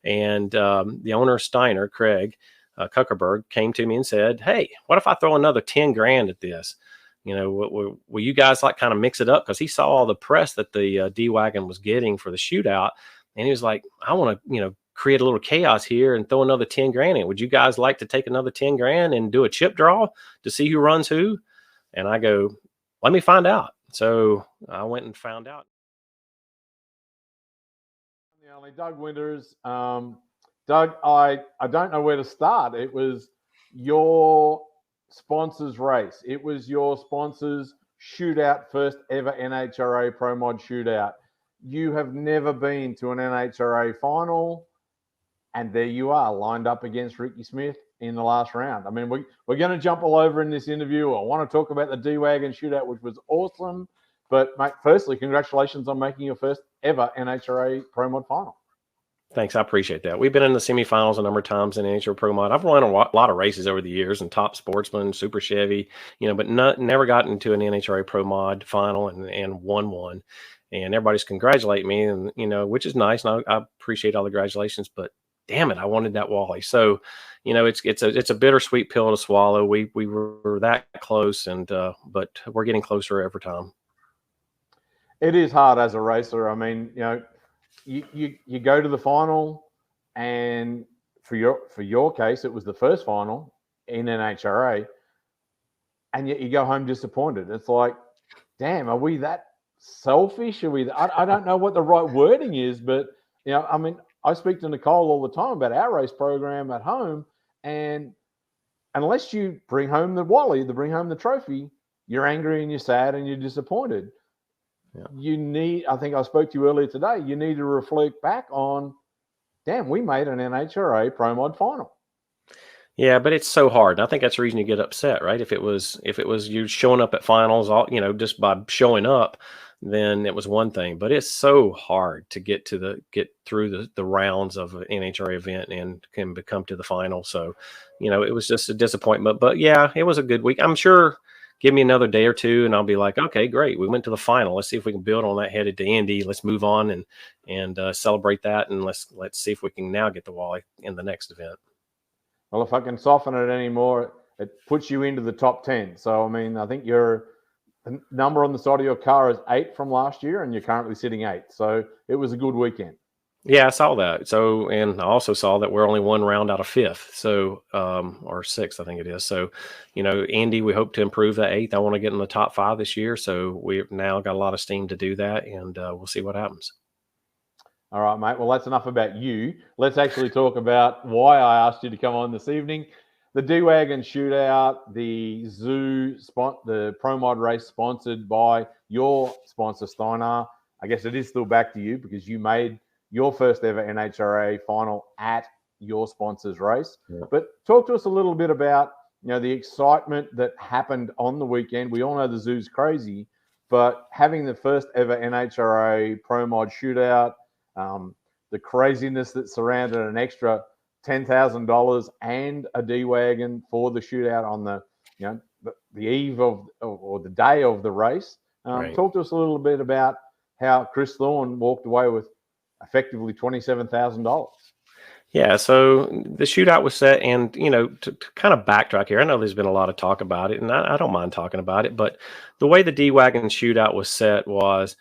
And the owner, Steiner, Craig Kuckerberg, came to me and said, "Hey, what if I throw another 10 grand at this? Will you guys like kind of mix it up?" Because he saw all the press that the D-Wagon was getting for the shootout. And he was like, "I want to, create a little chaos here and throw another 10 grand in. Would you guys like to take another 10 grand and do a chip draw to see who runs who?" And I go, "Let me find out." So I went and found out. The only Doug Winters. Doug, I don't know where to start. It was your sponsor's race. It was your sponsor's shootout, first ever NHRA Pro Mod shootout. You have never been to an NHRA final, and there you are, lined up against Ricky Smith in the last round. I mean, we're going to jump all over in this interview. I want to talk about the D-Wagon shootout, which was awesome. But, mate, firstly, congratulations on making your first ever NHRA Pro Mod final. Thanks. I appreciate that. We've been in the semifinals a number of times in NHRA Pro Mod. I've run a lot of races over the years and Top Sportsman, Super Chevy, but never gotten into an NHRA Pro Mod final and won one. And everybody's congratulating me, and which is nice. And I appreciate all the congratulations, but damn it, I wanted that Wally. So, it's a bittersweet pill to swallow. We were that close, and but we're getting closer every time. It is hard as a racer. I mean, you go to the final, and for your case, it was the first final in NHRA, and yet you go home disappointed. It's like, damn, are we that selfish? Are we? I don't know what the right wording is, but I mean, I speak to Nicole all the time about our race program at home, and unless you bring home the Wally, bring home the trophy, you're angry and you're sad and you're disappointed. Yeah. I think I spoke to you earlier today, you need to reflect back on, damn, we made an NHRA Pro Mod final. Yeah, but it's so hard. And I think that's the reason you get upset, right? If it was you showing up at finals, just by showing up, then it was one thing. But it's so hard to get through the rounds of an NHRA event and can come to the final. So, it was just a disappointment. But yeah, it was a good week. I'm sure. Give me another day or two, and I'll be like, okay, great. We went to the final. Let's see if we can build on that headed to Indy. Let's move on and celebrate that, and let's see if we can now get the Wally in the next event. Well, if I can soften it anymore, it puts you into the top 10. So, I mean, I think the number on the side of your car is 8 from last year, and you're currently sitting 8. So it was a good weekend. Yeah, I saw that. So, and I also saw that we're only one round out of 5th. So, or 6th, I think it is. So, Andy, we hope to improve that 8th. I want to get in the top 5 this year. So we've now got a lot of steam to do that, and we'll see what happens. All right, mate. Well, that's enough about you. Let's actually talk about why I asked you to come on this evening. The D-Wagon shootout, the the Pro Mod race sponsored by your sponsor, Steiner. I guess it is still back to you because you made your first ever NHRA final at your sponsor's race. Yeah. But talk to us a little bit about, the excitement that happened on the weekend. We all know the zoo's crazy, but having the first ever NHRA Pro Mod shootout, the craziness that surrounded an extra $10,000 and a D-Wagon for the shootout on the eve of, or the day of the race. Right. Talk to us a little bit about how Chris Thorne walked away with effectively $27,000. Yeah, so the shootout was set, and to kind of backtrack here, I know there's been a lot of talk about it, and I don't mind talking about it, but the way the D-Wagon shootout was set was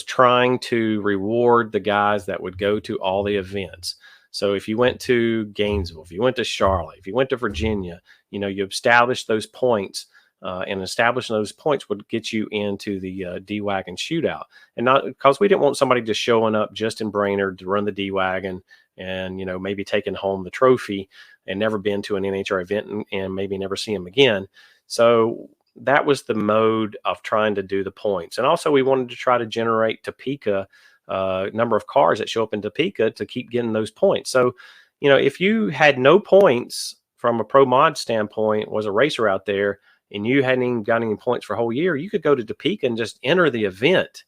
trying to reward the guys that would go to all the events. So if you went to Gainesville, if you went to Charlotte, if you went to Virginia, you established those points. And establishing those points would get you into the D-Wagon shootout. And not because we didn't want somebody just showing up just in Brainerd to run the D-Wagon and, maybe taking home the trophy and never been to an NHRA event and maybe never see them again. So that was the mode of trying to do the points. And also we wanted to try to generate Topeka number of cars that show up in Topeka to keep getting those points. So, if you had no points from a Pro Mod standpoint, was a racer out there, and you hadn't even got any points for a whole year, you could go to Topeka and just enter the event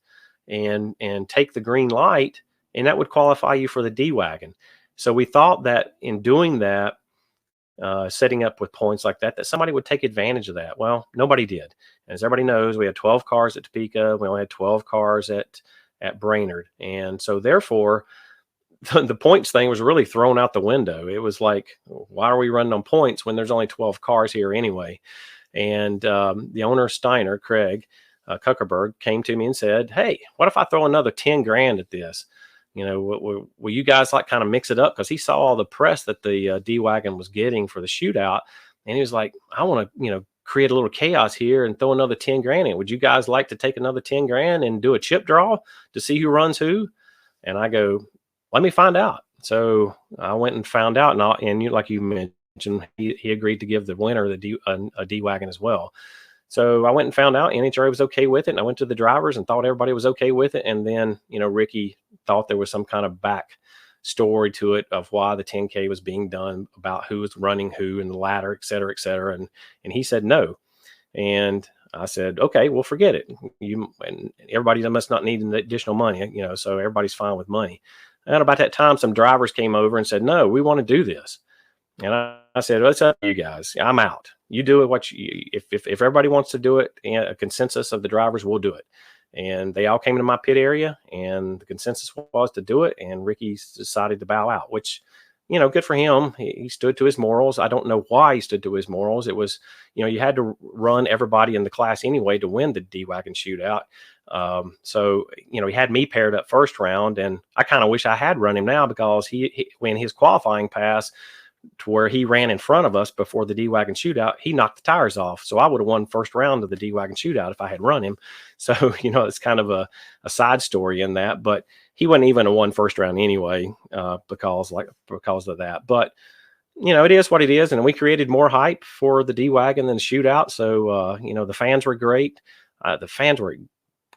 and take the green light, and that would qualify you for the D-Wagon. So we thought that in doing that, setting up with points like that somebody would take advantage of that. Well, nobody did. As everybody knows, we had 12 cars at Topeka. We only had 12 cars at Brainerd. And so therefore, the points thing was really thrown out the window. It was like, why are we running on points when there's only 12 cars here anyway? And the owner, Steiner, Craig Kuckerberg, came to me and said, "Hey, what if I throw another 10 grand at this? Will you guys like kind of mix it up?" Because he saw all the press that the D-Wagon was getting for the shootout. And he was like, "I want to, create a little chaos here and throw another 10 grand in. Would you guys like to take another 10 grand and do a chip draw to see who runs who?" And I go, "Let me find out." So I went and found out, and like you mentioned, he agreed to give the winner a D-Wagon as well. So I went and found out NHRA was okay with it, and I went to the drivers and thought everybody was okay with it. And then, Ricky thought there was some kind of back story to it of why the 10K was being done, about who was running who and the ladder, et cetera, et cetera. And he said no. And I said, "Okay, well, forget it. And everybody must not need additional money, so everybody's fine with money." And about that time, some drivers came over and said, "No, we want to do this." And I said, "Well, it's up to you guys. I'm out. You do it. If everybody wants to do it, and a consensus of the drivers will do it." And they all came to my pit area, and the consensus was to do it. And Ricky decided to bow out, which, good for him. He stood to his morals. I don't know why he stood to his morals. It was, you had to run everybody in the class anyway to win the D-Wagon shootout. So, he had me paired up first round, and I kind of wish I had run him now, because he when his qualifying pass to where he ran in front of us before the D-Wagon shootout, he knocked the tires off. So I would have won first round of the D-Wagon shootout if I had run him. So, it's kind of a side story in that, but he wouldn't even have won first round anyway, because of that. But, it is what it is. And we created more hype for the D-Wagon than the shootout. So, the fans were great. The fans were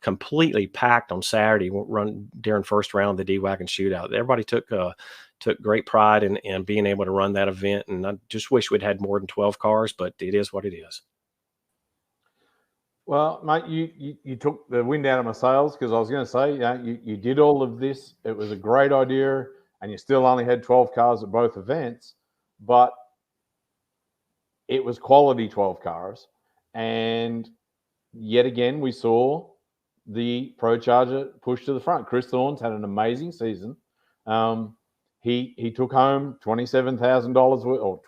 completely packed on Saturday run during first round of the D-Wagon shootout. Everybody took great pride in being able to run that event. And I just wish we'd had more than 12 cars, but it is what it is. Well, mate, you took the wind out of my sails, because I was going to say, you did all of this. It was a great idea, and you still only had 12 cars at both events, but it was quality 12 cars. And yet again, we saw the Pro Charger push to the front. Chris Thorne's had an amazing season. He took home $27,000 or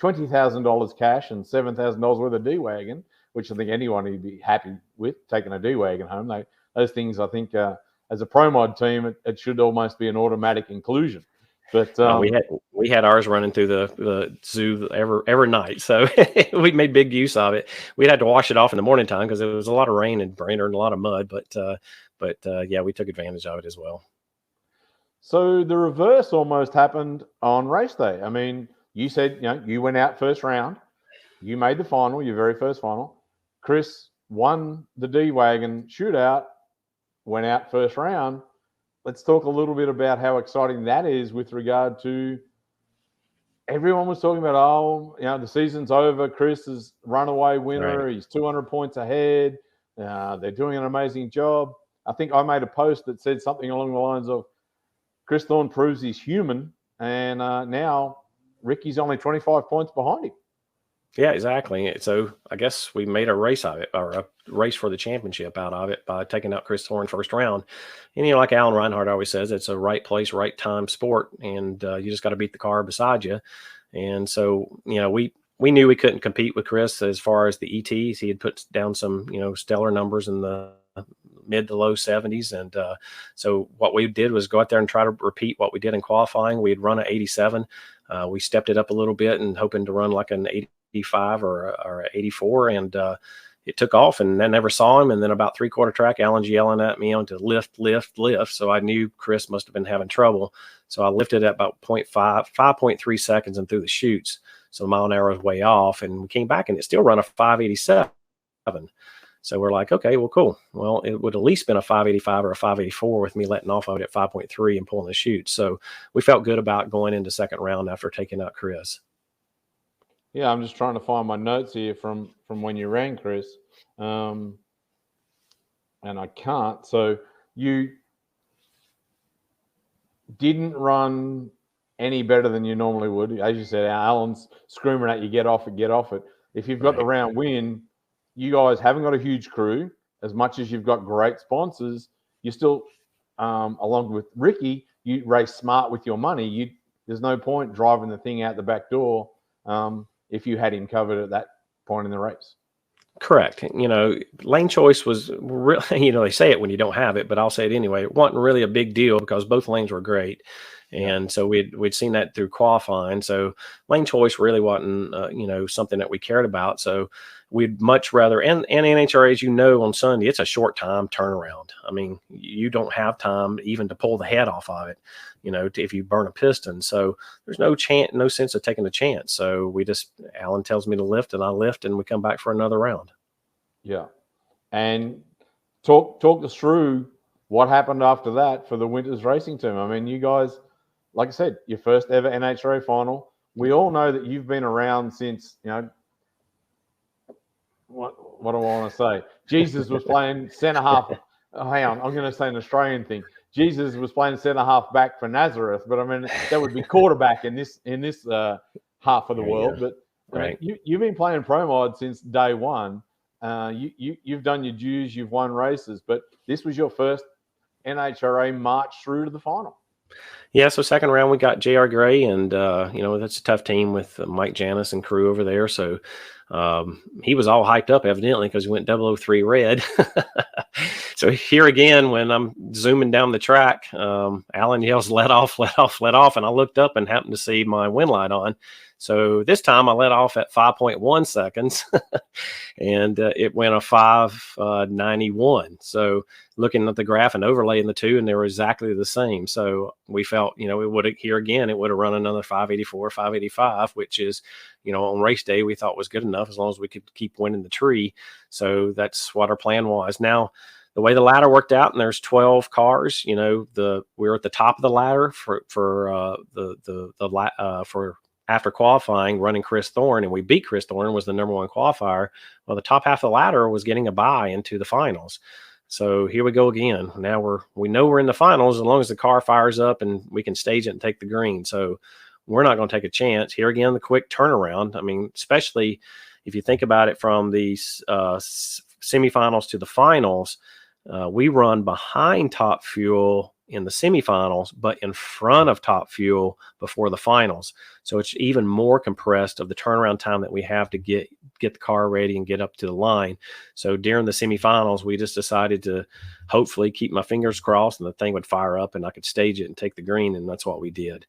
$20,000 cash and $7,000 worth of D-Wagon, which I think anyone would be happy with, taking a D-Wagon home. Those things, I think, as a Pro Mod team, it should almost be an automatic inclusion. But we had ours running through the zoo every night, so we made big use of it. We had to wash it off in the morning time because there was a lot of rain in Brainerd and a lot of mud. But yeah, we took advantage of it as well. So the reverse almost happened on race day. I mean, you said you went out first round, you made the final, your very first final. Chris won the D-Wagon shootout, went out first round. Let's talk a little bit about how exciting that is with regard to everyone was talking about, the season's over. Chris is runaway winner. Right. He's 200 points ahead. They're doing an amazing job. I think I made a post that said something along the lines of, Chris Thorne proves he's human, and now Ricky's only 25 points behind him. Yeah, exactly. So I guess we made a race of it, or a race for the championship out of it, by taking out Chris Thorne first round. And, like Alan Reinhardt always says, it's a right place, right time sport, and you just got to beat the car beside you. And so, we knew we couldn't compete with Chris as far as the ETs. He had put down some, stellar numbers in the mid to low 70s. And so what we did was go out there and try to repeat what we did in qualifying. We had run an 87. We stepped it up a little bit and hoping to run like an 85 or 84, and it took off, and I never saw him. And then about three-quarter track, Alan's yelling at me on to lift. So I knew Chris must have been having trouble. So I lifted at about 5.3 seconds and threw the chutes. So the mile an hour was way off, and we came back and it still run a 587. So we're like, okay, well, cool. Well, it would at least been a 585 or a 584 with me letting off of it at 5.3 and pulling the chutes. So we felt good about going into second round after taking out Chris. Yeah, I'm just trying to find my notes here from when you ran, Chris, and I can't. So you didn't run any better than you normally would. As you said, Alan's screaming at you, get off it. If you've got the round win, you guys haven't got a huge crew. As much as you've got great sponsors, you still, along with Ricky, you race smart with your money, there's no point driving the thing out the back door if you had him covered at that point in the race. Correct. Lane choice was really, they say it when you don't have it, but I'll say it anyway. It wasn't really a big deal because both lanes were great. And so we'd seen that through qualifying. So lane choice really wasn't, something that we cared about. So we'd much rather, and NHRA, as you know, on Sunday, it's a short time turnaround. I mean, you don't have time even to pull the head off of it, if you burn a piston. So there's no sense of taking a chance. So Alan tells me to lift and I lift and we come back for another round. Yeah. And talk us through what happened after that for the Winters Racing team. I mean, you guys, like I said, your first ever NHRA final. We all know that you've been around since, what do I want to say? Jesus was playing centre half. Oh, hang on, I'm going to say an Australian thing. Jesus was playing centre half back for Nazareth, but I mean that would be quarterback in this half of the world. But right. You've been playing Pro Mod since day one. You've done your dues, you've won races, but this was your first NHRA march through to the final. Yeah, so second round we got JR Gray, and that's a tough team with Mike Janis and crew over there. So he was all hyped up evidently because he went 003 red. So here again, when I'm zooming down the track, Alan yells, "Let off, let off, let off," and I looked up and happened to see my wind light on. So this time I let off at 5.1 seconds and it went a 5:91. So looking at the graph and overlaying the two, and they were exactly the same. So we felt, it would it would have run another 584, 585, which is, on race day, we thought was good enough as long as we could keep winning the tree. So that's what our plan was. Now, the way the ladder worked out, and there's 12 cars, we're at the top of the ladder for after qualifying, running Chris Thorne, and we beat Chris Thorne, was the number one qualifier. Well, the top half of the ladder was getting a bye into the finals. So here we go again. Now we know we're in the finals as long as the car fires up and we can stage it and take the green. So we're not going to take a chance. Here again, the quick turnaround. I mean, especially if you think about it from the semifinals to the finals, we run behind Top Fuel in the semifinals, but in front of Top Fuel before the finals. So it's even more compressed of the turnaround time that we have to get the car ready and get up to the line. So during the semifinals, we just decided to hopefully keep my fingers crossed and the thing would fire up and I could stage it and take the green. And that's what we did.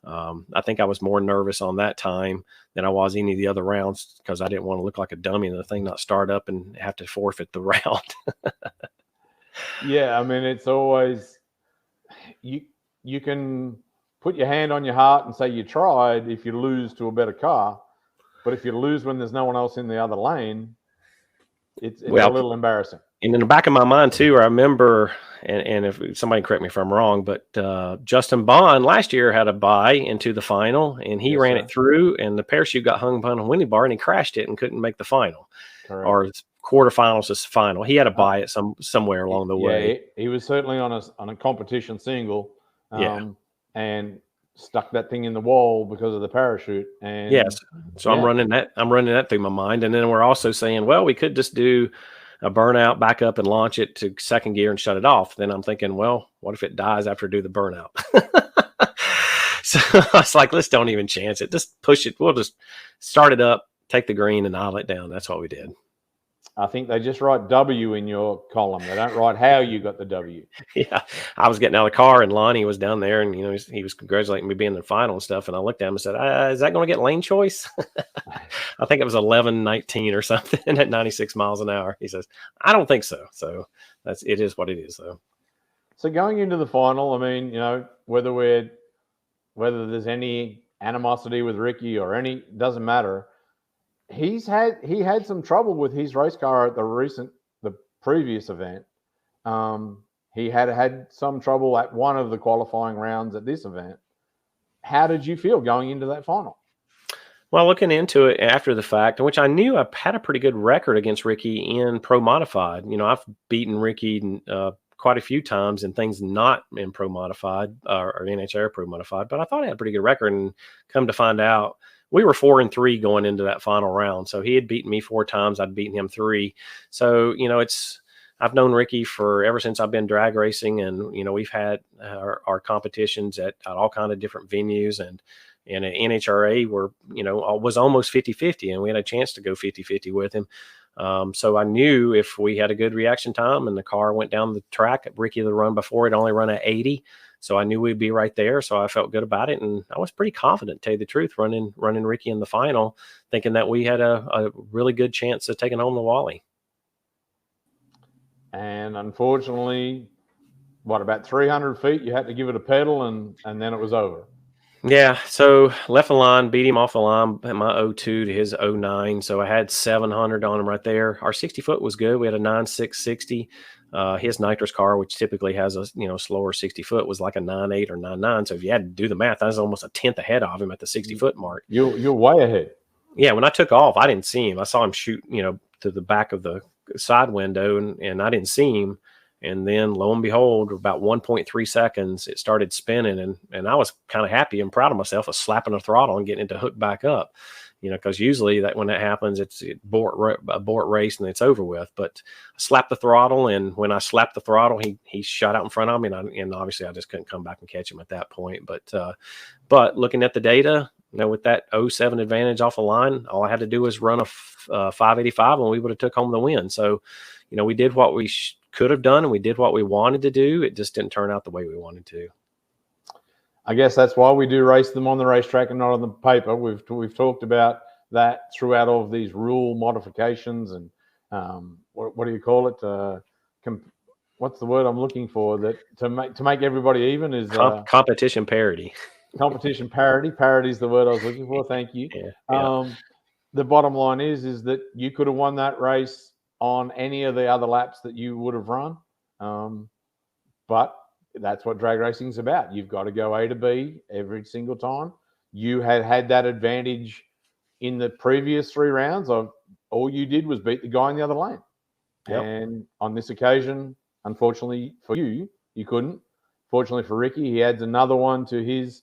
I think I was more nervous on that time than I was any of the other rounds because I didn't want to look like a dummy and the thing not start up and have to forfeit the round. Yeah, I mean, it's always, you can put your hand on your heart and say you tried if you lose to a better car, but if you lose when there's no one else in the other lane, it's a little embarrassing. And in the back of my mind too, I remember, and if somebody correct me if I'm wrong, but Justin Bond last year had a bye into the final, and he ran it through, and the parachute got hung upon a winding bar, and he crashed it and couldn't make the final. Correct. Or quarterfinals is final. He had a bye at somewhere along the way. He was certainly on a competition single, and stuck that thing in the wall because of the parachute. And yes, so I'm running that through my mind, and then we're also saying, well, we could just do a burnout, back up and launch it to second gear and shut it off. Then I'm thinking, well, what if it dies after I do the burnout? So I was like, let's don't even chance it. Just push it. We'll just start it up, take the green, and idle it down. That's what we did. I think they just write W in your column. They don't write how you got the W. Yeah. I was getting out of the car and Lonnie was down there and, he was congratulating me being in the final and stuff. And I looked at him and said, is that going to get lane choice? I think it was 11:19 or something at 96 miles an hour. He says, I don't think so. So it is what it is though. So going into the final, I mean, whether there's any animosity with Ricky or doesn't matter. He had some trouble with his race car at the previous event. He had some trouble at one of the qualifying rounds at this event. How did you feel going into that final? Well, looking into it after the fact, which I knew I had a pretty good record against Ricky in Pro Modified. I've beaten Ricky quite a few times in things not in Pro Modified or NHRA Pro Modified, but I thought I had a pretty good record, and come to find out, we were 4-3 going into that final round. So he had beaten me 4 times. I'd beaten him 3. So, I've known Ricky for ever since I've been drag racing, and we've had our competitions at all kind of different venues, and at NHRA where was almost 50-50, and we had a chance to go 50-50 with him. So I knew if we had a good reaction time and the car went down the track, Ricky the run before it only run at 80. So I knew we'd be right there. So I felt good about it. And I was pretty confident, to tell you the truth, running Ricky in the final, thinking that we had a really good chance of taking home the Wally. And unfortunately, about 300 feet, you had to give it a pedal, and then it was over. Yeah, so left the line, beat him off the line at my 02 to his 09. So I had 700 on him right there. Our 60 foot was good. We had a 9.660. His nitrous car, which typically has a slower 60 foot, was like a 9.8 or 9.9. So if you had to do the math, I was almost a tenth ahead of him at the 60 foot mark. You're way ahead. Yeah, when I took off, I didn't see him. I saw him shoot, to the back of the side window, and I didn't see him. And then lo and behold, about 1.3 seconds, it started spinning, and I was kind of happy and proud of myself of slapping the throttle and getting it to hook back up, because usually when that happens, it's abort race and it's over with. But I slapped the throttle, and when I slapped the throttle, he shot out in front of me, and obviously I just couldn't come back and catch him at that point. But looking at the data, with that 07 advantage off the line, all I had to do was run a 585, and we would have took home the win. So, we did what we could have done, and we did what we wanted to do. It just didn't turn out the way we wanted to. I guess that's why we do race them on the racetrack and not on the paper. We've talked about that throughout all of these rule modifications and what do you call it? What's the word I'm looking for? That to make everybody even is competition parity. Competition parity. Parity is the word I was looking for. Thank you. Yeah. The bottom line is that you could have won that race on any of the other laps that you would have run. But that's what drag racing is about. You've got to go A to B every single time. You had that advantage in the previous 3 rounds of all you did was beat the guy in the other lane. Yep. And on this occasion, unfortunately for you, you couldn't. Fortunately for Ricky, he adds another one to his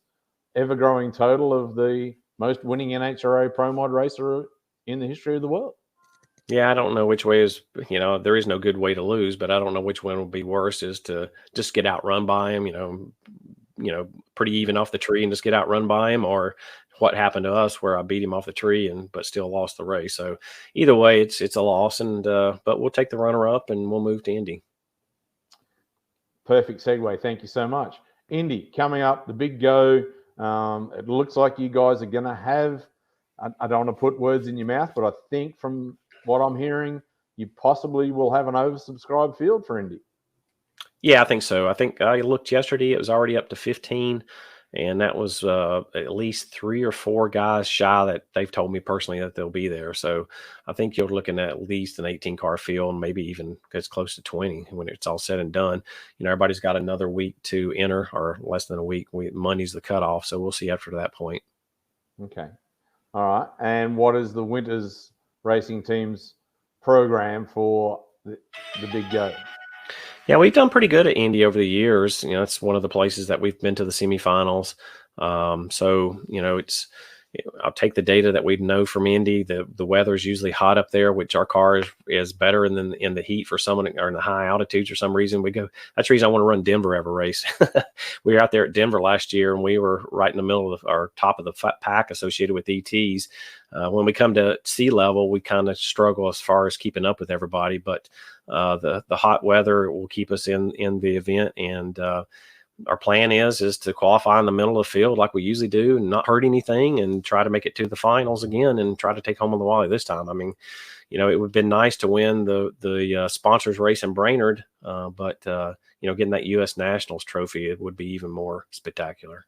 ever-growing total of the most winning NHRA Pro Mod racer in the history of the world. Yeah, I don't know which way is, there is no good way to lose, but I don't know which one would be worse, is to just get outrun by him, pretty even off the tree and just get outrun by him, or what happened to us where I beat him off the tree but still lost the race. So either way, it's a loss, but we'll take the runner up and we'll move to Indy. Perfect segue. Thank you so much. Indy coming up, the big go. It looks like you guys are going to have, I don't want to put words in your mouth, but I think from what I'm hearing, you possibly will have an oversubscribed field for Indy. Yeah, I think so. I think I looked yesterday; it was already up to 15, and that was at least 3 or 4 guys shy that they've told me personally that they'll be there. So I think you're looking at least an 18-car field, maybe even gets close to 20 when it's all said and done. Everybody's got another week to enter, or less than a week. Monday's the cutoff, so we'll see after that point. Okay. All right. And what is the Winters Racing Team's program for the big go? Yeah, we've done pretty good at Indy over the years. It's one of the places that we've been to the semifinals. So, I'll take the data that we know from Indy. The weather's usually hot up there, which our car is better than in the heat for someone, or in the high altitudes for some reason. That's the reason I want to run Denver every race. We were out there at Denver last year, and we were right in the middle of our top of the pack associated with ETs. When we come to sea level, we kind of struggle as far as keeping up with everybody, but the hot weather will keep us in the event, and our plan is to qualify in the middle of the field like we usually do and not hurt anything, and try to make it to the finals again and try to take home on the Wally this time. I mean, it would have been nice to win the sponsors race in Brainerd, but getting that U.S. Nationals trophy, it would be even more spectacular.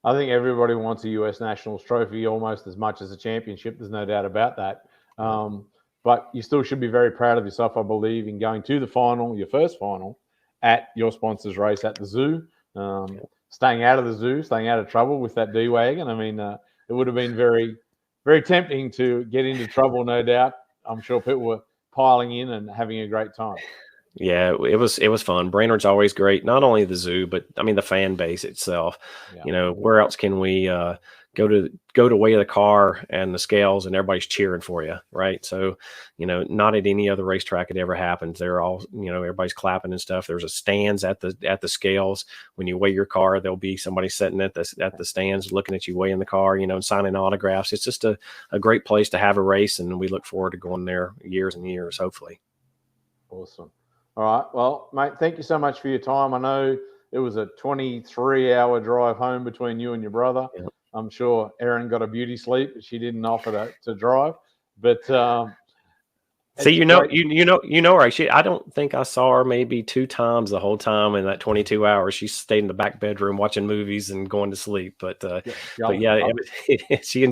I think everybody wants a U.S. Nationals trophy almost as much as a championship. There's no doubt about that. But you still should be very proud of yourself, I believe, in going to the final, your first final, at your sponsors race at the zoo, staying out of the zoo, staying out of trouble with that D-Wagon. I mean, it would have been very, very tempting to get into trouble, no doubt. I'm sure people were piling in and having a great time. Yeah, it was fun. Brainerd's always great. Not only the zoo, but I mean the fan base itself. Yeah. You know, where else can we go to weigh the car and the scales and everybody's cheering for you, right? So, you know, not at any other racetrack it ever happens. They're all, you know, everybody's clapping and stuff. There's a stands at the scales. When you weigh your car, there'll be somebody sitting at the stands looking at you weighing the car, you know, and signing autographs. It's just a great place to have a race, and we look forward to going there years and years, hopefully. Awesome. All right. Well, mate, thank you so much for your time. I know it was a 23-hour drive home between you and your brother. Yeah. I'm sure Erin got a beauty sleep, but she didn't offer to drive. But See, it's great. you know her. I don't think I saw her maybe 2 times the whole time in that 22 hours. She stayed in the back bedroom watching movies and going to sleep. But yeah, she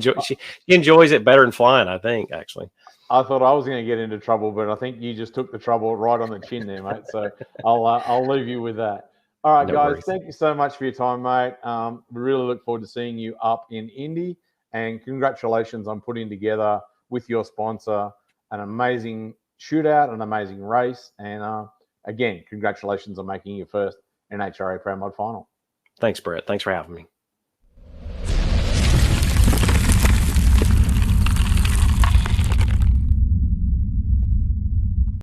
enjoys it better than flying, I think, actually. I thought I was going to get into trouble, but I think you just took the trouble right on the chin there, mate. So I'll leave you with that. All right, No guys. worries. Thank you so much for your time, mate. We really look forward to seeing you up in Indy, and congratulations on putting together with your sponsor an amazing shootout, an amazing race, and again, congratulations on making your first NHRA Pro Mod final. Thanks, Brett. Thanks for having me.